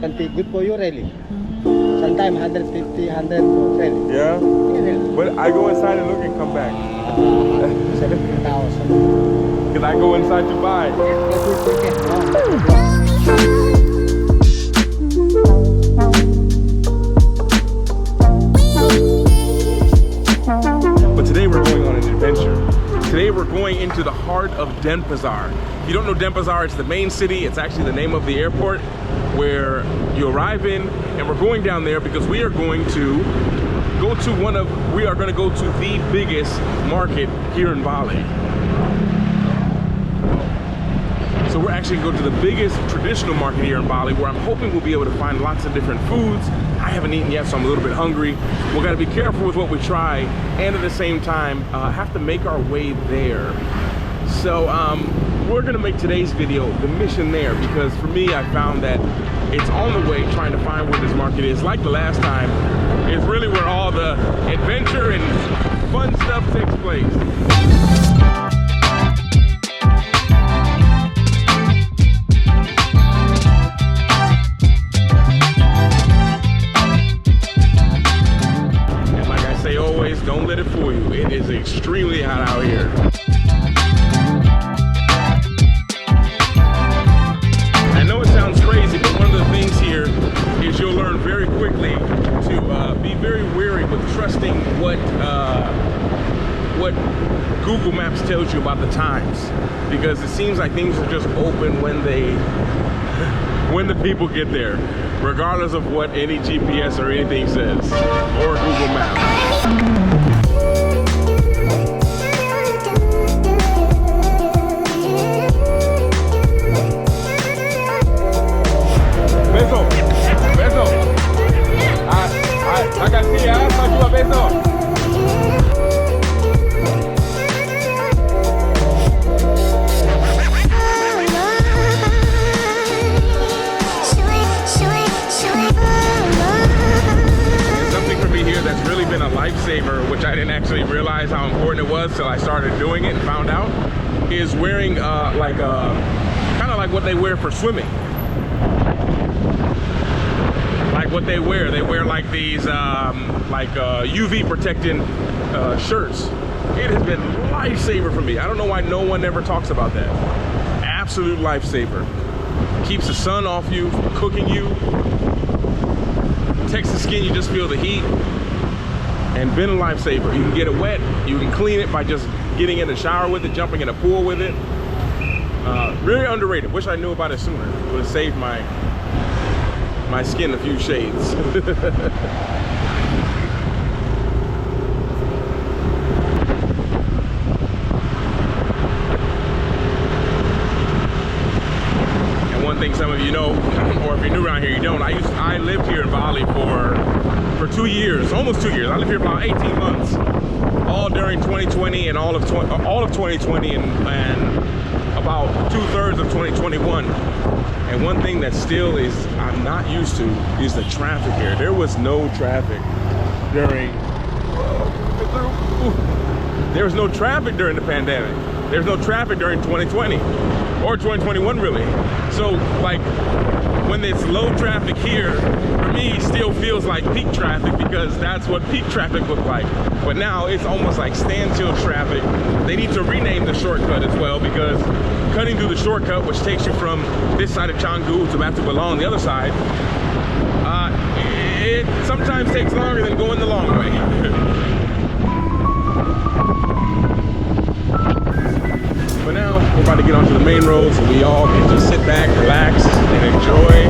Good for you, really. Sometimes 150, 100, really. Yeah? Really. But I go inside and look and come back. 70,000. Because I go inside to buy. But today we're going on an adventure. Today we're going into the heart of Denpasar. If you don't know Denpasar, it's the main city. It's actually the name of the airport where you arrive in, and we're going down there because we are going to go to the biggest market here in Bali. So we're actually going to go to the biggest traditional market here in Bali, where I'm hoping we'll be able to find lots of different foods. I haven't eaten yet, so I'm a little bit hungry. We're gonna be careful with what we try, and at the same time, have to make our way there. So we're gonna make today's video the mission there, because for me, I found that it's on the way trying to find where this market is. Like the last time, it's really where all the adventure and fun stuff takes place. Don't let it fool you. It is extremely hot out here. I know it sounds crazy, but one of the things here is you'll learn very quickly to be very wary with trusting what Google Maps tells you about the times, because it seems like things are just open when the people get there, regardless of what any GPS or anything says, or Google Maps. Beso. Acá sí, ayuda, beso. That's really been a lifesaver, which I didn't actually realize how important it was till I started doing it and found out, is wearing kind of like what they wear for swimming. Like what they wear like these UV protecting shirts. It has been a lifesaver for me. I don't know why no one ever talks about that. Absolute lifesaver. Keeps the sun off you, cooking you, protects the skin, you just feel the heat. And been a lifesaver. You can get it wet, you can clean it by just getting in the shower with it, jumping in a pool with it. Very underrated. Wish I knew about it sooner. It would have saved my skin a few shades. And one thing some of you know, or if you're new around here, you don't. I lived here in Bali for 2 years, almost 2 years. I lived here about 18 months, all during 2020 and all of 2020 and about 2/3 of 2021. And one thing that still is I'm not used to is the traffic here. There was no traffic during the pandemic. There's no traffic during 2020 or 2021 really. So like when it's low traffic here, for me still feels like peak traffic, because that's what peak traffic looked like. But now it's almost like standstill traffic. They need to rename the shortcut as well, because cutting through the shortcut, which takes you from this side of Canggu to Batu Belah on the other side, it sometimes takes longer than going the long way. But now we're about to get onto the main road, so we all can just sit back, relax, and enjoy.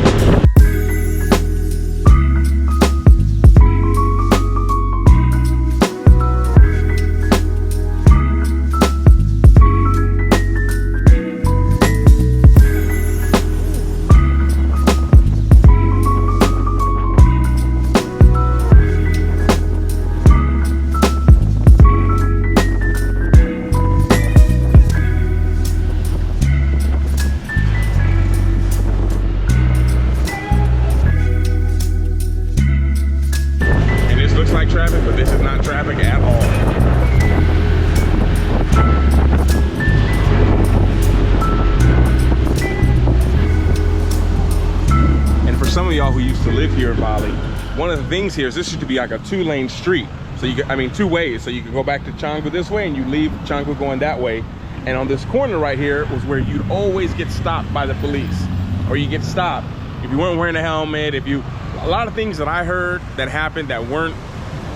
y'all who used to live here in Bali, one of the things here is this used to be like a 2-lane street. So you could, I mean, 2 ways. So you could go back to Canggu this way and you leave Canggu going that way. And on this corner right here was where you'd always get stopped by the police, or you get stopped if you weren't wearing a helmet, if you, a lot of things that I heard that happened that weren't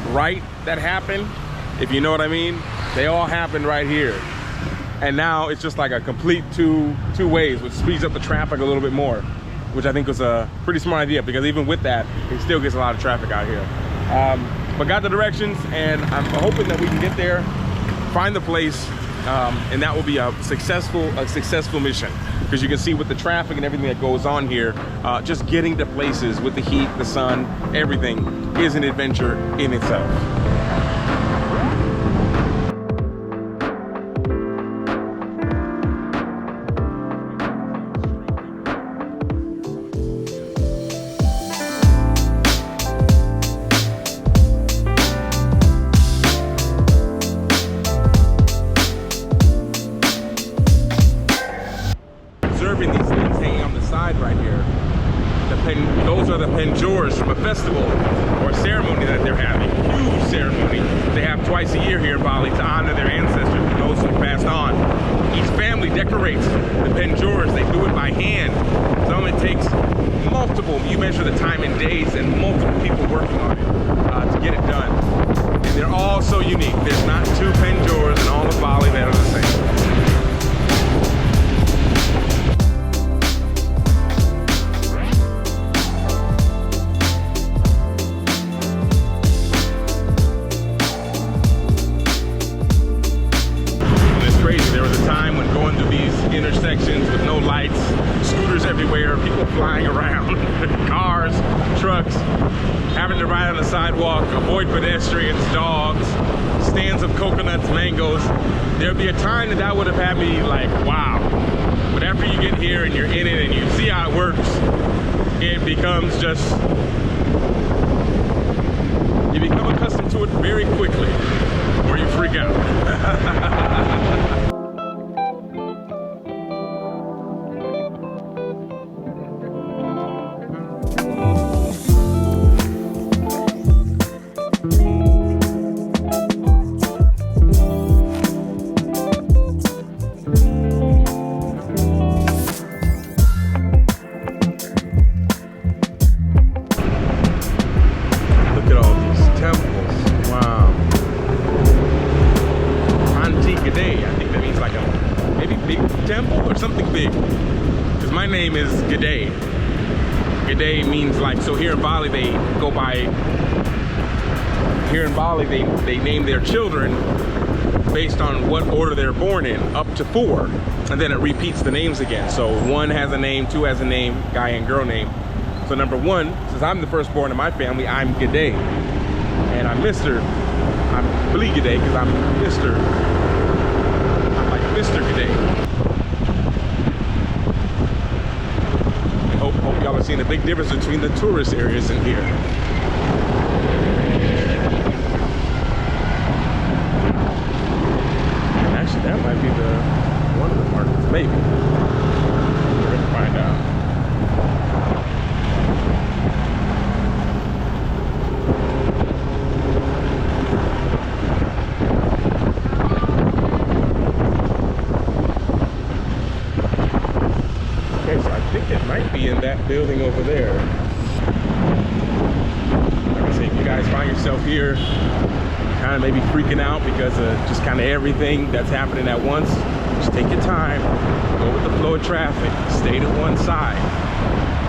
right that happened, if you know what I mean, they all happened right here. And now it's just like a complete two ways, which speeds up the traffic a little bit more, which I think was a pretty smart idea, because even with that, it still gets a lot of traffic out here. But got the directions, and I'm hoping that we can get there, find the place, and that will be a successful mission, because you can see with the traffic and everything that goes on here, just getting to places with the heat, the sun, everything is an adventure in itself. These things hanging on the side right here. Those are the Panors from a festival or a ceremony that they're having. Huge ceremony they have twice a year here in Bali to honor their ancestors, those who passed on. Each family decorates the Panors. They do it by hand. Some it takes multiple, you measure the time in days, and multiple people working on it to get it done. And they're all so unique. There's not 2 Panors in all of Bali that are the same. Intersections with no lights, scooters everywhere, people flying around, cars, trucks, having to ride on the sidewalk, avoid pedestrians, dogs, stands of coconuts, mangoes. There'd be a time that would have had me like, wow. But after you get here and you're in it and you see how it works, it becomes just, you become accustomed to it very quickly, or you freak out. Gday, I think that means like a maybe big temple or something big, because my name is Gday. Gday means like, so here in Bali they go by, here in Bali they name their children based on what order they're born in, up to 4, and then it repeats the names again. So 1 has a name, 2 has a name, guy and girl name. So number 1, since I'm the firstborn in my family, I'm Gday, and I'm Mr. I'm Bli Gday because I'm Mr. I'm like Mr. Gday. Hope y'all are seeing a big difference between the tourist areas in here. Actually, that might be one of the markets, maybe. We're gonna find out. In that building over there. Like I say, if you guys find yourself here kind of maybe freaking out because of just kind of everything that's happening at once, just take your time, go with the flow of traffic, stay to one side,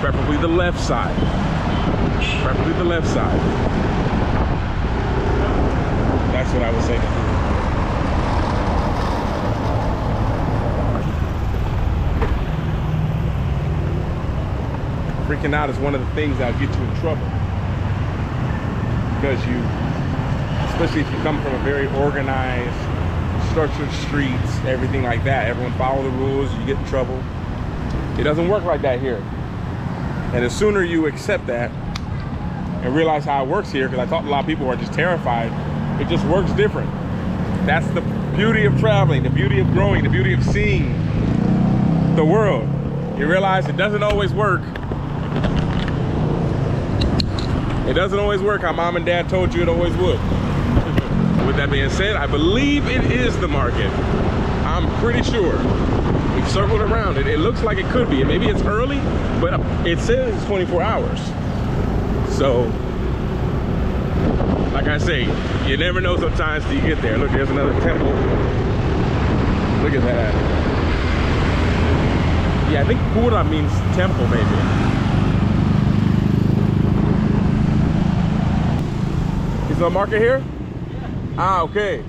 preferably the left side, preferably the left side. That's what I would say to do. Freaking out is one of the things that'll get you in trouble, because especially if you come from a very organized, structured streets, everything like that, everyone follow the rules, you get in trouble. It doesn't work like that here. And the sooner you accept that and realize how it works here, because I talked to a lot of people who are just terrified, it just works different. That's the beauty of traveling, the beauty of growing, the beauty of seeing the world. You realize it doesn't always work It doesn't always work how mom and dad told you it always would. With that being said, I believe it is the market. I'm pretty sure. We've circled around it. It looks like it could be. Maybe it's early, but it says it's 24 hours. So, like I say, you never know sometimes till you get there. Look, there's another temple. Look at that. Yeah, I think Pura means temple, maybe. Is there a market here? Yeah. Ah, okay.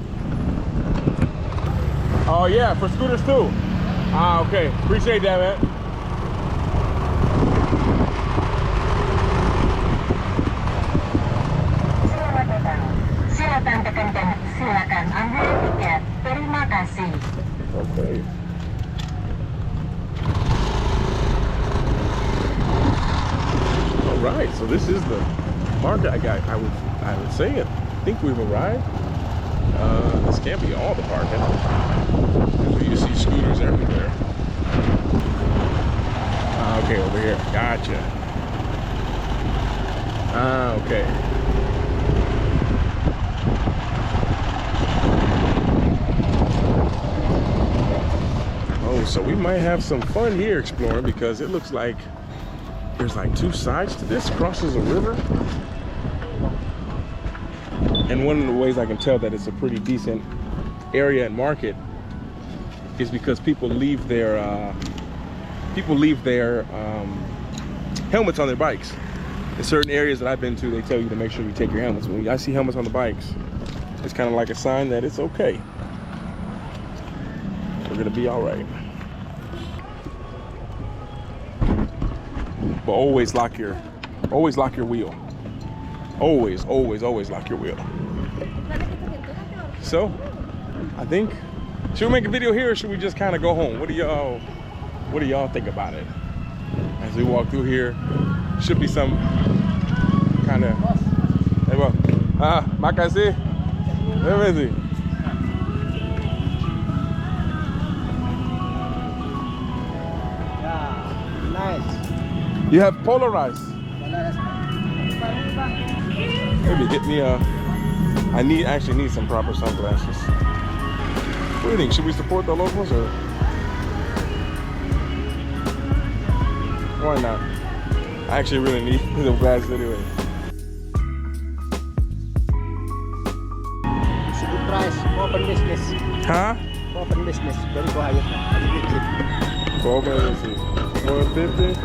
Oh yeah, for scooters too. Ah, okay. Appreciate that, man. Silakan ambil tiket. Terima kasih. Okay. All right, so this is the market. I would say it. I think we've arrived. This can't be all the parking. You see scooters everywhere. Ah, okay, over here. Gotcha. Ah, okay. Oh, so we might have some fun here exploring because it looks like there's like two sides to this. Crosses a river. And one of the ways I can tell that it's a pretty decent area and market is because people leave their helmets on their bikes. In certain areas that I've been to, they tell you to make sure you take your helmets. When I see helmets on the bikes, it's kind of like a sign that it's okay. We're gonna be all right. But always lock your wheel. Always lock your wheel. So, I think, should we make a video here or should we just kind of go home? What do y'all think about it? As we walk through here, should be some kind of, hey, well, makasih. Where is he? Yeah, nice. You have polarized. Maybe get me I actually need some proper sunglasses. What do you think? Should we support the locals or? Why not? I actually really need the glasses anyway. It's a good price. Open business. Huh? Open business. Very quiet. 450.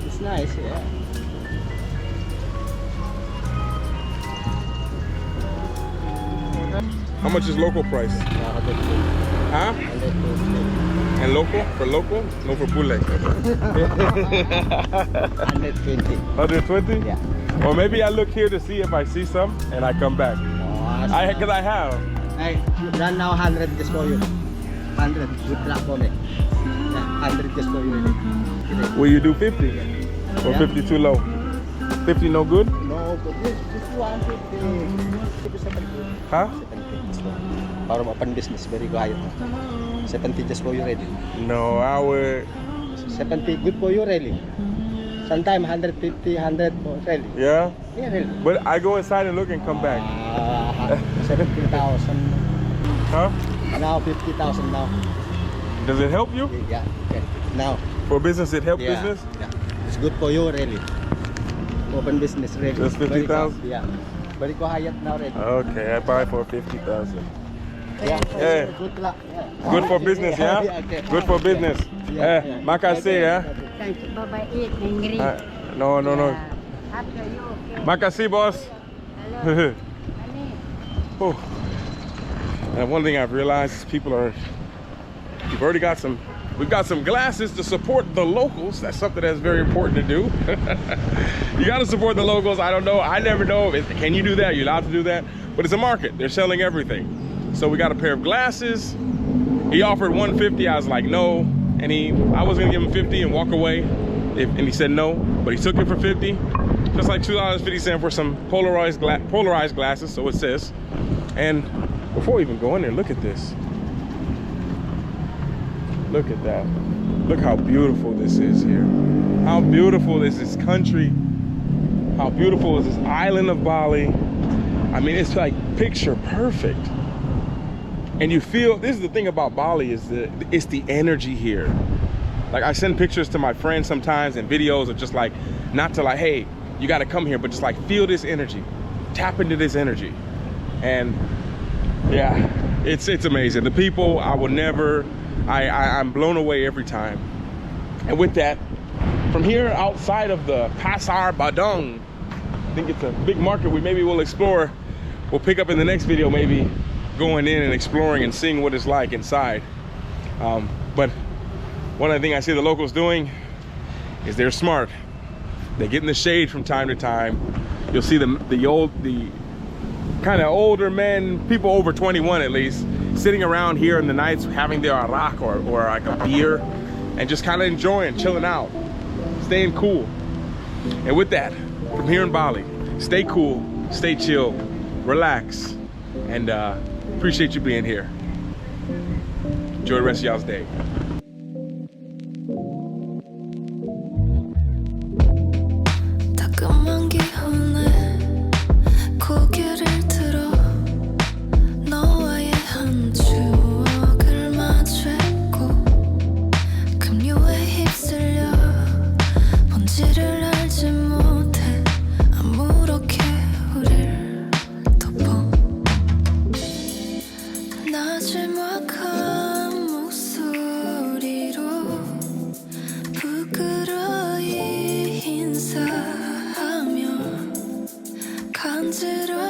It's nice, yeah. How much is local price? Huh? And local? For local? No, for bootleg. 120. 120? Yeah. Or maybe I look here to see if I see some and I come back. Because I have. Hey, run now 100 just for you. 100. Good luck for me. Yeah, 100 just for you. Will you do 50? Or 50 too low? 50 no good? No, but this 150. 70. Huh? 70. Para open business, very quiet. 70 just for you ready. No, I would. 70 good for you really. Sometimes 150, 100 for really. Yeah? Yeah, really. But I go inside and look and come back. 70,000. Huh? Now 50,000 now. Does it help you? Yeah, okay. Now. For business, it helps Yeah, business? yeah. It's good for you really. Open business really. Just 50,000? Yeah. Very quiet now really. Okay, I buy for 50,000. Yeah. Hey. Good luck. Yeah. Good for business, yeah? Okay. Good for business. Yeah, Eh, yeah. makasih ya. Thank you. Bye-bye. Ingrid. No. After you, okay. Makasih, boss. Hello. Oh. And one thing I've realized is we've got some glasses to support the locals. That's something that's very important to do. You got to support the locals. I don't know. I never know. Can you do that? Are you allowed to do that? But it's a market. They're selling everything. So we got a pair of glasses. He offered 150. I was like, no. And I was going to give him 50 and walk away. And he said no. But he took it for 50. Just like $2.50 for some polarized glasses. So it says. And before we even go in there, look at this. Look at that. Look how beautiful this is here. How beautiful is this country. How beautiful is this island of Bali? I mean, it's like picture perfect. And you feel, this is the thing about Bali, is it's the energy here. Like, I send pictures to my friends sometimes and videos of just like, not to like, hey, you got to come here, but just like feel this energy, tap into this energy. And yeah, it's amazing. The people, I will never, I'm blown away every time. And with that, from here outside of the Pasar Badung, I think it's a big market we maybe will explore. We'll pick up in the next video, maybe going in and exploring and seeing what it's like inside. But one of the things I see the locals doing is they're smart. They get in the shade from time to time. You'll see the kind of older men, people over 21 at least, sitting around here in the nights having their arak or like a beer and just kind of enjoying, chilling out, staying cool. And with that, from here in Bali, stay cool, stay chill, relax, and appreciate you being here. Enjoy the rest of y'all's day. 간지러